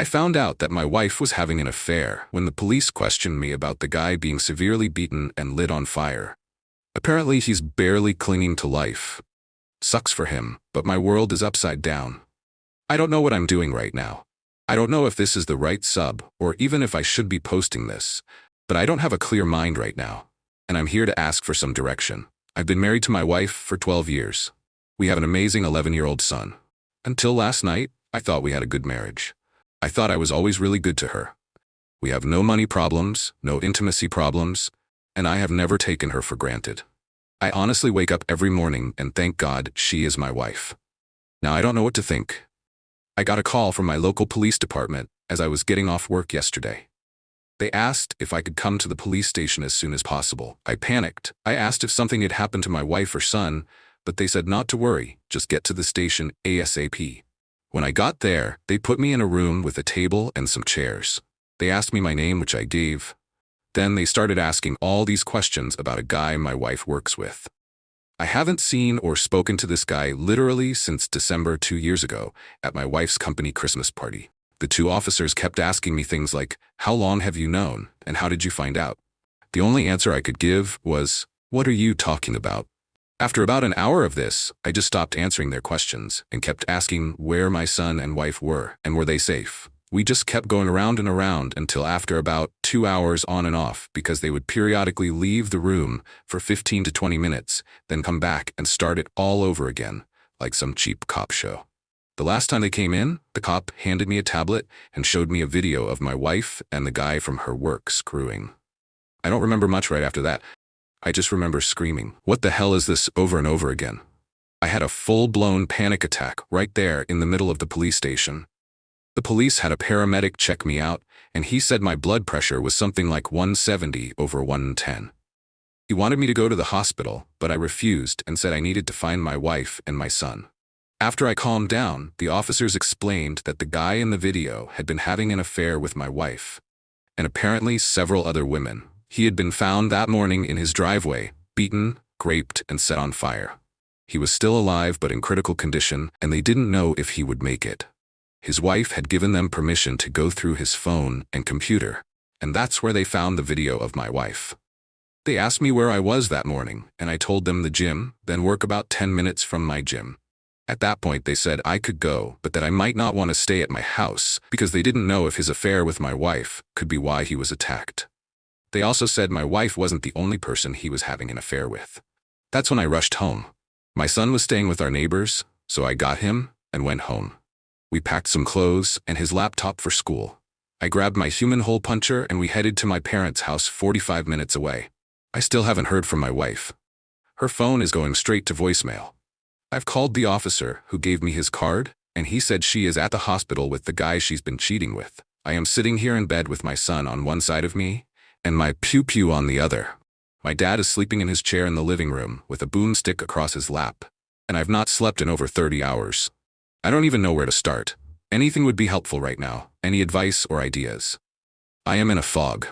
I found out that my wife was having an affair when the police questioned me about the guy being severely beaten and lit on fire. Apparently, he's barely clinging to life. Sucks for him, but my world is upside down. I don't know what I'm doing right now. I don't know if this is the right sub or even if I should be posting this, but I don't have a clear mind right now, and I'm here to ask for some direction. I've been married to my wife for 12 years. We have an amazing 11-year-old son. Until last night, I thought we had a good marriage. I thought I was always really good to her. We have no money problems, no intimacy problems, and I have never taken her for granted. I honestly wake up every morning and thank God she is my wife. Now I don't know what to think. I got a call from my local police department as I was getting off work yesterday. They asked if I could come to the police station as soon as possible. I panicked. I asked if something had happened to my wife or son, but they said not to worry, just get to the station ASAP. When I got there, they put me in a room with a table and some chairs. They asked me my name, which I gave. Then they started asking all these questions about a guy my wife works with. I haven't seen or spoken to this guy literally since December 2 years ago at my wife's company Christmas party. The two officers kept asking me things like, "How long have you known, and how did you find out?" The only answer I could give was, "What are you talking about?" After about an hour of this, I just stopped answering their questions and kept asking where my son and wife were and were they safe. We just kept going around and around until after about 2 hours on and off because they would periodically leave the room for 15 to 20 minutes, then come back and start it all over again, like some cheap cop show. The last time they came in, the cop handed me a tablet and showed me a video of my wife and the guy from her work screwing. I don't remember much right after that. I just remember screaming, "What the hell is this?" over and over again. I had a full-blown panic attack right there in the middle of the police station. The police had a paramedic check me out, and he said my blood pressure was something like 170 over 110. He wanted me to go to the hospital, but I refused and said I needed to find my wife and my son. After I calmed down, the officers explained that the guy in the video had been having an affair with my wife, and apparently several other women. He had been found that morning in his driveway, beaten, raped, and set on fire. He was still alive but in critical condition, and they didn't know if he would make it. His wife had given them permission to go through his phone and computer, and that's where they found the video of my wife. They asked me where I was that morning, and I told them the gym, then work about 10 minutes from my gym. At that point, they said I could go, but that I might not want to stay at my house because they didn't know if his affair with my wife could be why he was attacked. They also said my wife wasn't the only person he was having an affair with. That's when I rushed home. My son was staying with our neighbors, so I got him and went home. We packed some clothes and his laptop for school. I grabbed my human hole puncher and we headed to my parents' house 45 minutes away. I still haven't heard from my wife. Her phone is going straight to voicemail. I've called the officer who gave me his card, and he said she is at the hospital with the guy she's been cheating with. I am sitting here in bed with my son on one side of me and my pew-pew on the other. My dad is sleeping in his chair in the living room with a boomstick across his lap, and I've not slept in over 30 hours. I don't even know where to start. Anything would be helpful right now, any advice or ideas. I am in a fog.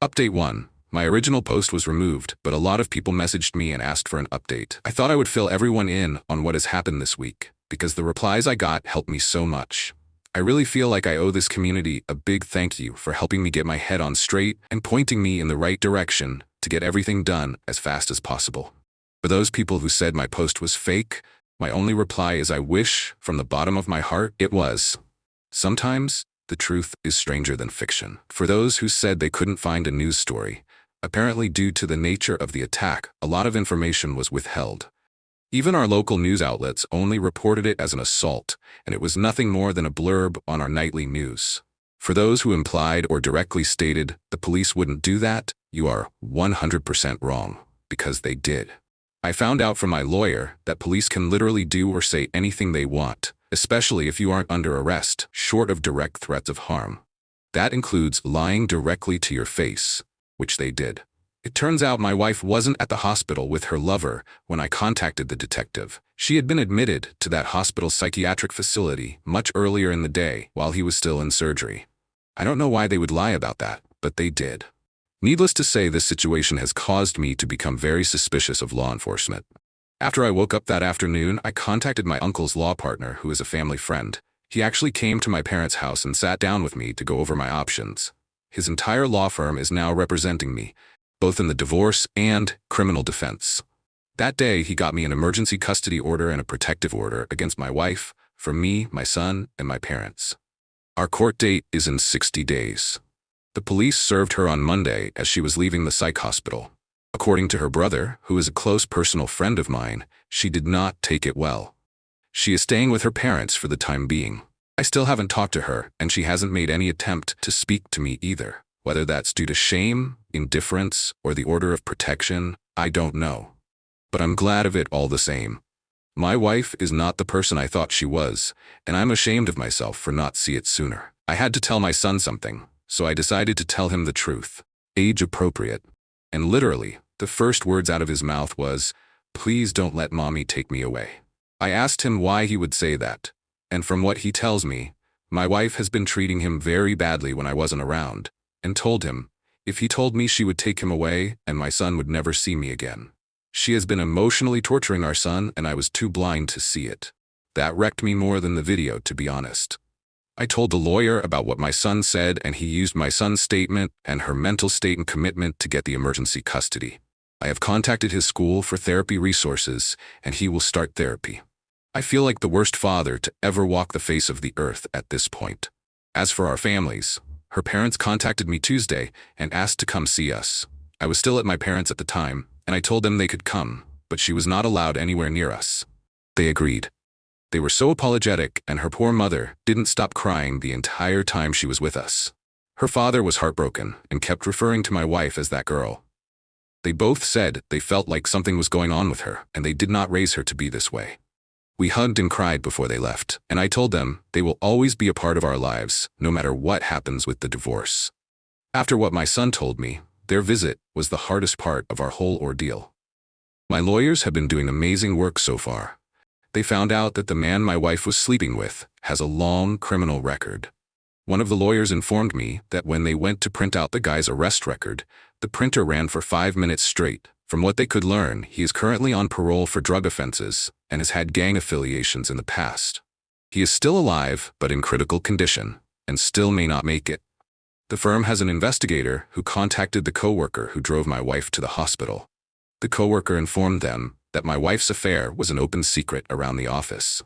Update 1. My original post was removed, but a lot of people messaged me and asked for an update. I thought I would fill everyone in on what has happened this week, because the replies I got helped me so much. I really feel like I owe this community a big thank you for helping me get my head on straight and pointing me in the right direction to get everything done as fast as possible. For those people who said my post was fake, my only reply is I wish, from the bottom of my heart, it was. Sometimes, the truth is stranger than fiction. For those who said they couldn't find a news story, apparently due to the nature of the attack, a lot of information was withheld. Even our local news outlets only reported it as an assault, and it was nothing more than a blurb on our nightly news. For those who implied or directly stated the police wouldn't do that, you are 100% wrong, because they did. I found out from my lawyer that police can literally do or say anything they want, especially if you aren't under arrest, short of direct threats of harm. That includes lying directly to your face, which they did. It turns out my wife wasn't at the hospital with her lover when I contacted the detective. She had been admitted to that hospital's psychiatric facility much earlier in the day while he was still in surgery. I don't know why they would lie about that, but they did. Needless to say, this situation has caused me to become very suspicious of law enforcement. After I woke up that afternoon, I contacted my uncle's law partner, who is a family friend. He actually came to my parents' house and sat down with me to go over my options. His entire law firm is now representing me, both in the divorce and criminal defense. That day, he got me an emergency custody order and a protective order against my wife, for me, my son, and my parents. Our court date is in 60 days. The police served her on Monday as she was leaving the psych hospital. According to her brother, who is a close personal friend of mine, she did not take it well. She is staying with her parents for the time being. I still haven't talked to her, and she hasn't made any attempt to speak to me either. Whether that's due to shame, indifference, or the order of protection, I don't know. But I'm glad of it all the same. My wife is not the person I thought she was, and I'm ashamed of myself for not seeing it sooner. I had to tell my son something, so I decided to tell him the truth, age appropriate. And literally, the first words out of his mouth was, "Please don't let mommy take me away." I asked him why he would say that, and from what he tells me, my wife has been treating him very badly when I wasn't around, and told him, if he told me she would take him away and my son would never see me again. She has been emotionally torturing our son, and I was too blind to see it. That wrecked me more than the video, to be honest. I told the lawyer about what my son said, and he used my son's statement and her mental state and commitment to get the emergency custody. I have contacted his school for therapy resources, and he will start therapy. I feel like the worst father to ever walk the face of the earth at this point. As for our families, her parents contacted me Tuesday and asked to come see us. I was still at my parents' at the time, and I told them they could come, but she was not allowed anywhere near us. They agreed. They were so apologetic, and her poor mother didn't stop crying the entire time she was with us. Her father was heartbroken and kept referring to my wife as that girl. They both said they felt like something was going on with her, and they did not raise her to be this way. We hugged and cried before they left, and I told them they will always be a part of our lives, no matter what happens with the divorce. After what my son told me, their visit was the hardest part of our whole ordeal. My lawyers have been doing amazing work so far. They found out that the man my wife was sleeping with has a long criminal record. One of the lawyers informed me that when they went to print out the guy's arrest record, the printer ran for 5 minutes straight. From what they could learn, he is currently on parole for drug offenses and has had gang affiliations in the past. He is still alive, but in critical condition, and still may not make it. The firm has an investigator who contacted the coworker who drove my wife to the hospital. The coworker informed them that my wife's affair was an open secret around the office.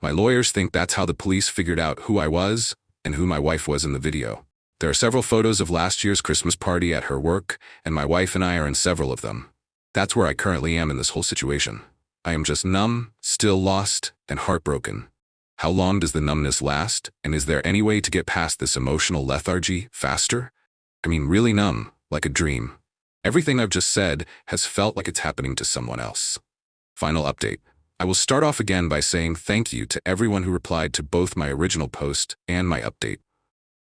My lawyers think that's how the police figured out who I was and who my wife was in the video. There are several photos of last year's Christmas party at her work, and my wife and I are in several of them. That's where I currently am in this whole situation. I am just numb, still lost, and heartbroken. How long does the numbness last, and is there any way to get past this emotional lethargy faster? I mean, really numb, like a dream. Everything I've just said has felt like it's happening to someone else. Final update. I will start off again by saying thank you to everyone who replied to both my original post and my update.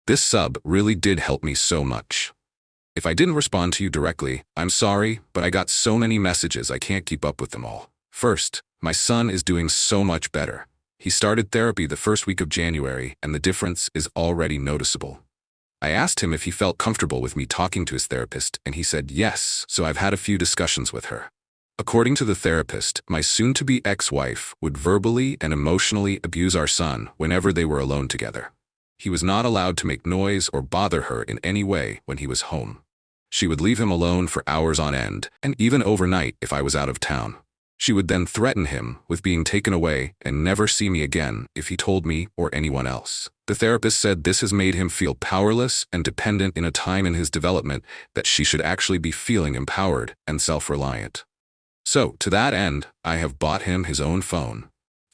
This sub really did help me so much. If I didn't respond to you directly, I'm sorry, but I got so many messages I can't keep up with them all. First, my son is doing so much better. He started therapy the first week of January, and the difference is already noticeable. I asked him if he felt comfortable with me talking to his therapist, and he said yes, so I've had a few discussions with her. According to the therapist, my soon-to-be ex-wife would verbally and emotionally abuse our son whenever they were alone together. He was not allowed to make noise or bother her in any way when he was home. She would leave him alone for hours on end, and even overnight if I was out of town. She would then threaten him with being taken away and never see me again if he told me or anyone else. The therapist said this has made him feel powerless and dependent in a time in his development that she should actually be feeling empowered and self-reliant. So, to that end, I have bought him his own phone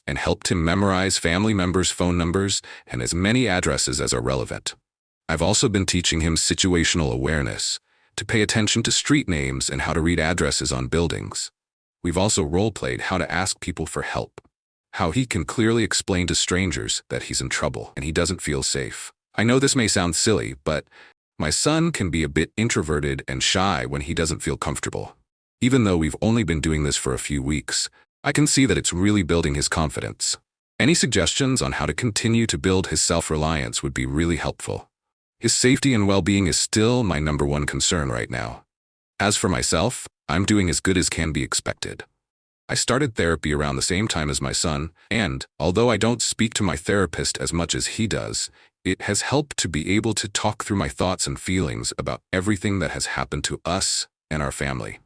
and helped him memorize family members' phone numbers and as many addresses as are relevant. I've also been teaching him situational awareness, to pay attention to street names and how to read addresses on buildings. We've also role-played how to ask people for help, how he can clearly explain to strangers that he's in trouble and he doesn't feel safe. I know this may sound silly, but my son can be a bit introverted and shy when he doesn't feel comfortable. Even though we've only been doing this for a few weeks, I can see that it's really building his confidence. Any suggestions on how to continue to build his self-reliance would be really helpful. His safety and well-being is still my #1 concern right now. As for myself, I'm doing as good as can be expected. I started therapy around the same time as my son, and although I don't speak to my therapist as much as he does, it has helped to be able to talk through my thoughts and feelings about everything that has happened to us and our family.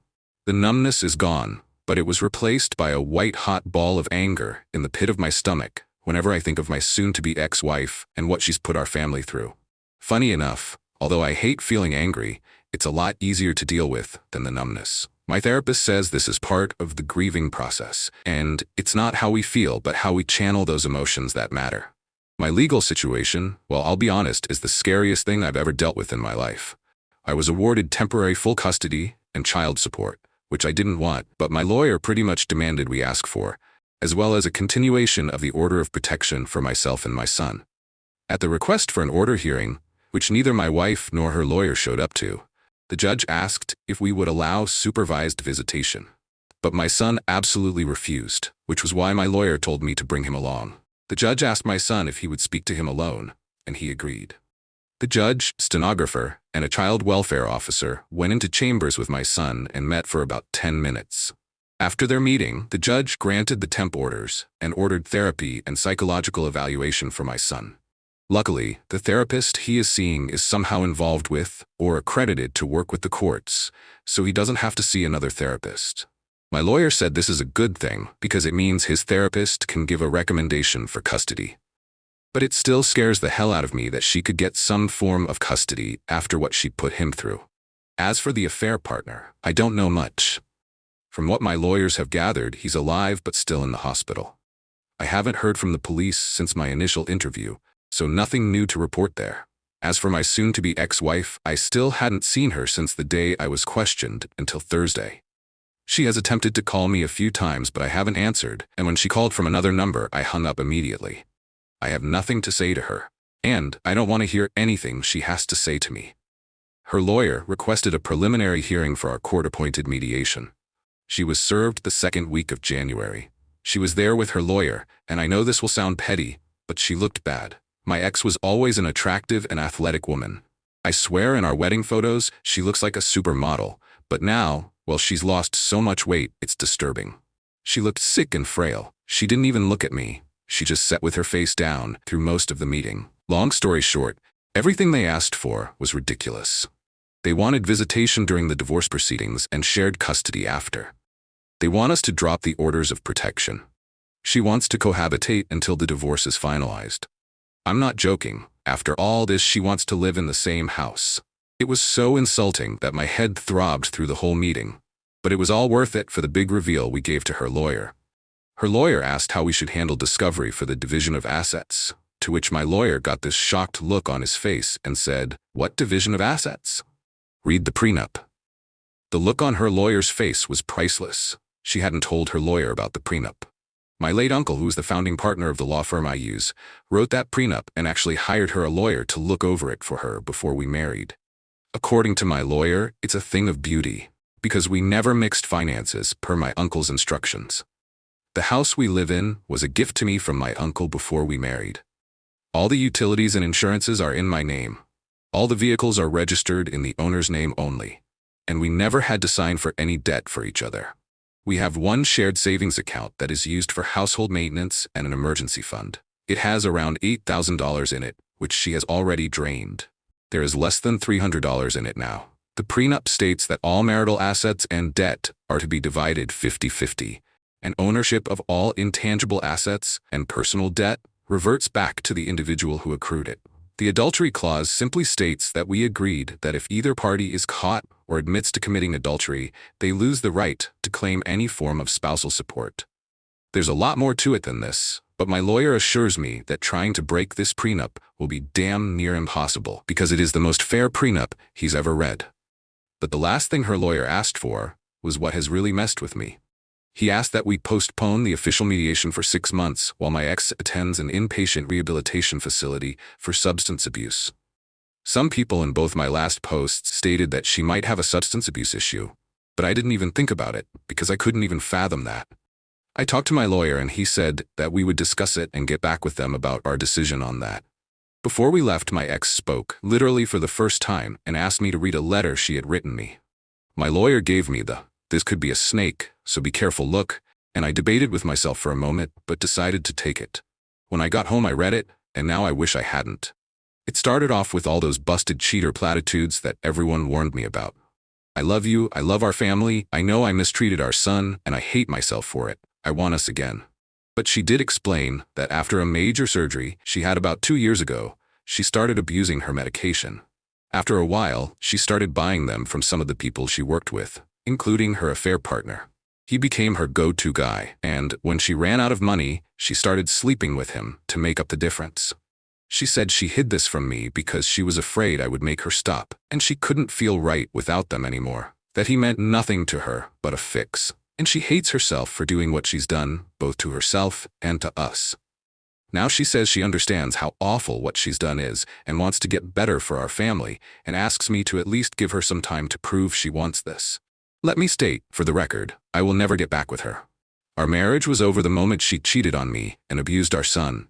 The numbness is gone, but it was replaced by a white-hot ball of anger in the pit of my stomach whenever I think of my soon-to-be ex-wife and what she's put our family through. Funny enough, although I hate feeling angry, it's a lot easier to deal with than the numbness. My therapist says this is part of the grieving process, and it's not how we feel but how we channel those emotions that matter. My legal situation, well, I'll be honest, is the scariest thing I've ever dealt with in my life. I was awarded temporary full custody and child support, which I didn't want, but my lawyer pretty much demanded we ask for, as well as a continuation of the order of protection for myself and my son. At the request for an order hearing, which neither my wife nor her lawyer showed up to, the judge asked if we would allow supervised visitation. But my son absolutely refused, which was why my lawyer told me to bring him along. The judge asked my son if he would speak to him alone, and he agreed. The judge, stenographer, and a child welfare officer went into chambers with my son and met for about 10 minutes. After their meeting, the judge granted the temp orders and ordered therapy and psychological evaluation for my son. Luckily, the therapist he is seeing is somehow involved with or accredited to work with the courts, so he doesn't have to see another therapist. My lawyer said this is a good thing because it means his therapist can give a recommendation for custody. But it still scares the hell out of me that she could get some form of custody after what she put him through. As for the affair partner, I don't know much. From what my lawyers have gathered, he's alive but still in the hospital. I haven't heard from the police since my initial interview, so nothing new to report there. As for my soon-to-be ex-wife, I still hadn't seen her since the day I was questioned until Thursday. She has attempted to call me a few times, but I haven't answered, and when she called from another number, I hung up immediately. I have nothing to say to her, and I don't want to hear anything she has to say to me. Her lawyer requested a preliminary hearing for our court-appointed mediation. She was served the second week of January. She was there with her lawyer, and I know this will sound petty, but she looked bad. My ex was always an attractive and athletic woman. I swear in our wedding photos, she looks like a supermodel, but now, well, she's lost so much weight, it's disturbing. She looked sick and frail. She didn't even look at me. She just sat with her face down through most of the meeting. Long story short, everything they asked for was ridiculous. They wanted visitation during the divorce proceedings and shared custody after. They want us to drop the orders of protection. She wants to cohabitate until the divorce is finalized. I'm not joking. After all this, she wants to live in the same house. It was so insulting that my head throbbed through the whole meeting. But it was all worth it for the big reveal we gave to her lawyer. Her lawyer asked how we should handle discovery for the division of assets, to which my lawyer got this shocked look on his face and said, "What division of assets? Read the prenup." The look on her lawyer's face was priceless. She hadn't told her lawyer about the prenup. My late uncle, who was the founding partner of the law firm I use, wrote that prenup and actually hired her a lawyer to look over it for her before we married. According to my lawyer, it's a thing of beauty, because we never mixed finances per my uncle's instructions. The house we live in was a gift to me from my uncle before we married. All the utilities and insurances are in my name. All the vehicles are registered in the owner's name only. And we never had to sign for any debt for each other. We have one shared savings account that is used for household maintenance and an emergency fund. It has around $8,000 in it, which she has already drained. There is less than $300 in it now. The prenup states that all marital assets and debt are to be divided 50-50, and ownership of all intangible assets and personal debt reverts back to the individual who accrued it. The adultery clause simply states that we agreed that if either party is caught or admits to committing adultery, they lose the right to claim any form of spousal support. There's a lot more to it than this, but my lawyer assures me that trying to break this prenup will be damn near impossible because it is the most fair prenup he's ever read. But the last thing her lawyer asked for was what has really messed with me. He asked that we postpone the official mediation for 6 months while my ex attends an inpatient rehabilitation facility for substance abuse. Some people in both my last posts stated that she might have a substance abuse issue, but I didn't even think about it because I couldn't even fathom that. I talked to my lawyer and he said that we would discuss it and get back with them about our decision on that. Before we left, my ex spoke, literally for the first time, and asked me to read a letter she had written me. My lawyer gave me the "this could be a snake, so be careful" look, And I debated with myself for a moment, but decided to take it. When I got home, I read it, and now I wish I hadn't. It started off with all those busted cheater platitudes that everyone warned me about. I love you, I love our family, I know I mistreated our son, and I hate myself for it. I want us again. But she did explain that after a major surgery she had about 2 years ago, she started abusing her medication. After a while, she started buying them from some of the people she worked with, including her affair partner. He became her go-to guy, and when she ran out of money, she started sleeping with him to make up the difference. She said she hid this from me because she was afraid I would make her stop, and she couldn't feel right without them anymore, that he meant nothing to her but a fix, and she hates herself for doing what she's done, both to herself and to us. Now she says she understands how awful what she's done is and wants to get better for our family, and asks me to at least give her some time to prove she wants this. Let me state, for the record, I will never get back with her. Our marriage was over the moment she cheated on me and abused our son.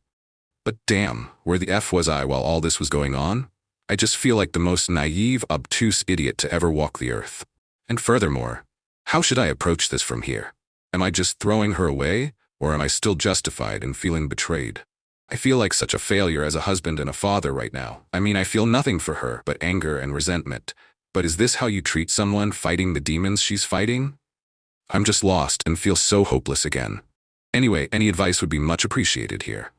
But damn, where the F was I while all this was going on? I just feel like the most naive, obtuse idiot to ever walk the earth. And furthermore, how should I approach this from here? Am I just throwing her away, or am I still justified in feeling betrayed? I feel like such a failure as a husband and a father right now. I mean, I feel nothing for her but anger and resentment. But is this how you treat someone fighting the demons she's fighting? I'm just lost and feel so hopeless again. Anyway, any advice would be much appreciated here.